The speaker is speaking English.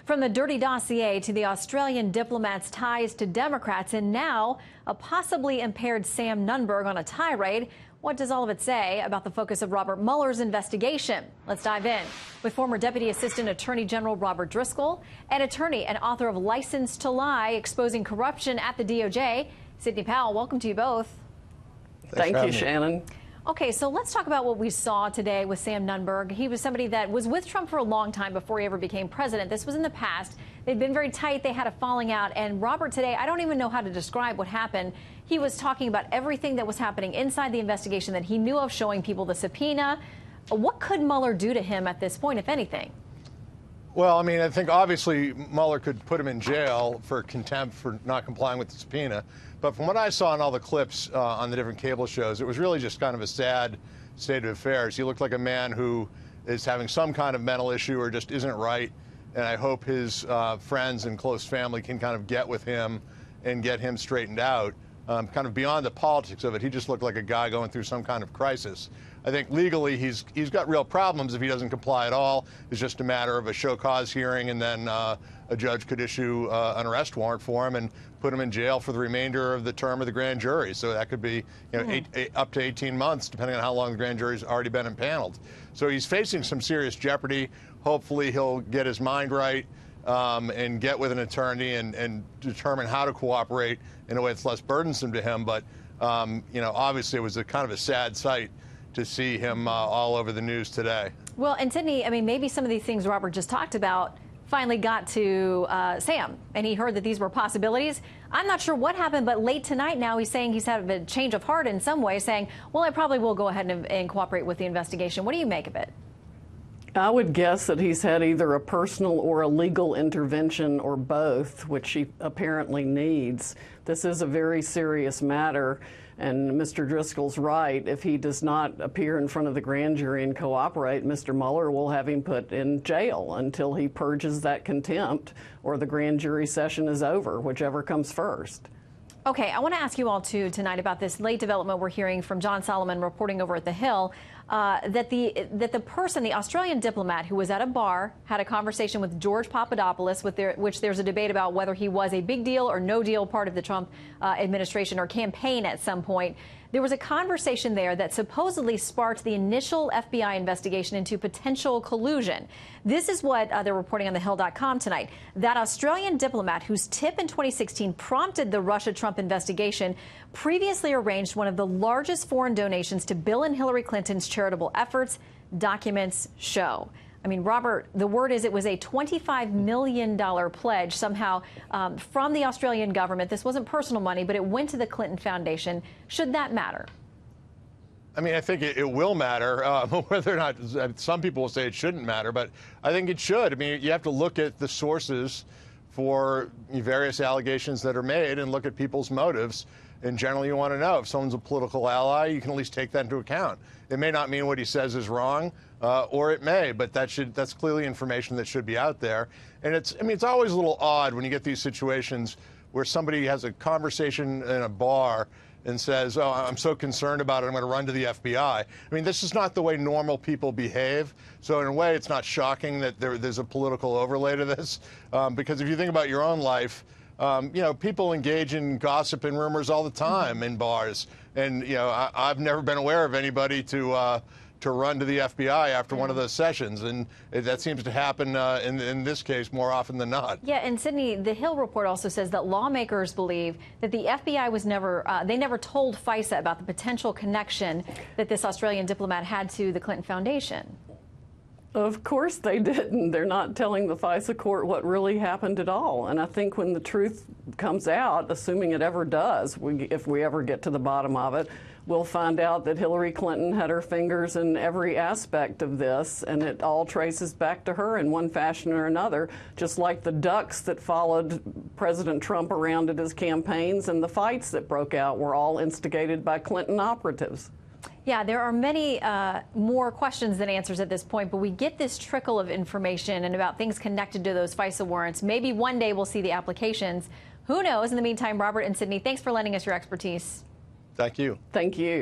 From the dirty dossier to the Australian diplomat's ties to Democrats, and now a possibly impaired Sam Nunberg on a tirade. What does all of it say about the focus of Robert Mueller's investigation? Let's dive in with former Deputy Assistant Attorney General Robert Driscoll, an attorney and author of License to Lie, Exposing Corruption at the DOJ. Sidney Powell, welcome to you both. Thank you, Shannon. Okay, so let's talk about what we saw today with Sam Nunberg. He was somebody that was with Trump for a long time before he ever became president. This was in the past. They'd been very tight. They had a falling out. And Robert today, I don't even know how to describe what happened. He was talking about everything that was happening inside the investigation that he knew of, showing people the subpoena. What could Mueller do to him at this point, if anything? Well, I mean, I think obviously Mueller could put him in jail for contempt for not complying with the subpoena. But from what I saw in all the clips on the different cable shows, it was really just kind of a sad state of affairs. He looked like a man who is having some kind of mental issue or just isn't right. And I hope his friends and close family can kind of get with him and get him straightened out. Kind of beyond the politics of it, he just looked like a guy going through some kind of crisis. I think legally he's got real problems if he doesn't comply at all. It's just a matter of a show cause hearing, and then a judge could issue an arrest warrant for him and put him in jail for the remainder of the term of the grand jury. So that could be, you know, up to 18 months, depending on how long the grand jury's already been impaneled. So he's facing some serious jeopardy. Hopefully he'll get his mind right and get with an attorney and determine how to cooperate in a way that's less burdensome to him. But, you know, obviously it was a kind of a sad sight to see him all over the news today. Well, and Sidney, I mean, maybe some of these things Robert just talked about finally got to Sam, and he heard that these were possibilities. I'm not sure what happened, but late tonight now he's saying he's had a change of heart in some way, saying, well, I probably will go ahead and cooperate with the investigation. What do you make of it? I would guess that he's had either a personal or a legal intervention or both, which he apparently needs. This is a very serious matter, and Mr. Driscoll's right. If he does not appear in front of the grand jury and cooperate, Mr. Mueller will have him put in jail until he purges that contempt or the grand jury session is over, whichever comes first. Okay, I want to ask you all, too, tonight about this late development we're hearing from John Solomon reporting over at The Hill, that the person, the Australian diplomat who was at a bar, had a conversation with George Papadopoulos, which there's a debate about whether he was a big deal or no deal part of the Trump administration or campaign at some point. There was a conversation there that supposedly sparked the initial FBI investigation into potential collusion. This is what they're reporting on thehill.com tonight. That Australian diplomat whose tip in 2016 prompted the Russia-Trump investigation previously arranged one of the largest foreign donations to Bill and Hillary Clinton's charitable efforts, documents show. I mean, Robert, the word is it was a $25 million pledge somehow from the Australian government. This wasn't personal money, but it went to the Clinton Foundation. Should that matter? I mean, I think it will matter, whether or not some people will say it shouldn't matter, but I think it should. I mean, you have to look at the sources for various allegations that are made and look at people's motives. And generally, you want to know if someone's a political ally, you can at least take that into account. It may not mean what he says is wrong, or it may, but that's clearly information that should be out there. And it's always a little odd when you get these situations where somebody has a conversation in a bar and says, oh, I'm so concerned about it, I'm going to run to the FBI. I mean, this is not the way normal people behave. So in a way, it's not shocking that there's a political overlay to this, because if you think about your own life, you know, people engage in gossip and rumors all the time in bars. And, you know, I've never been aware of anybody to run to the FBI after one of those sessions. And that seems to happen in this case more often than not. Yeah, and Sidney, the Hill report also says that lawmakers believe that the FBI was never, they never told FISA about the potential connection that this Australian diplomat had to the Clinton Foundation. Of course they didn't. They're not telling the FISA court what really happened at all. And I think when the truth comes out, assuming it ever does, if we ever get to the bottom of it, we'll find out that Hillary Clinton had her fingers in every aspect of this, and it all traces back to her in one fashion or another, just like the ducks that followed President Trump around at his campaigns and the fights that broke out were all instigated by Clinton operatives. Yeah, there are many more questions than answers at this point, but we get this trickle of information and about things connected to those FISA warrants. Maybe one day we'll see the applications. Who knows? In the meantime, Robert and Sidney, thanks for lending us your expertise. Thank you. Thank you.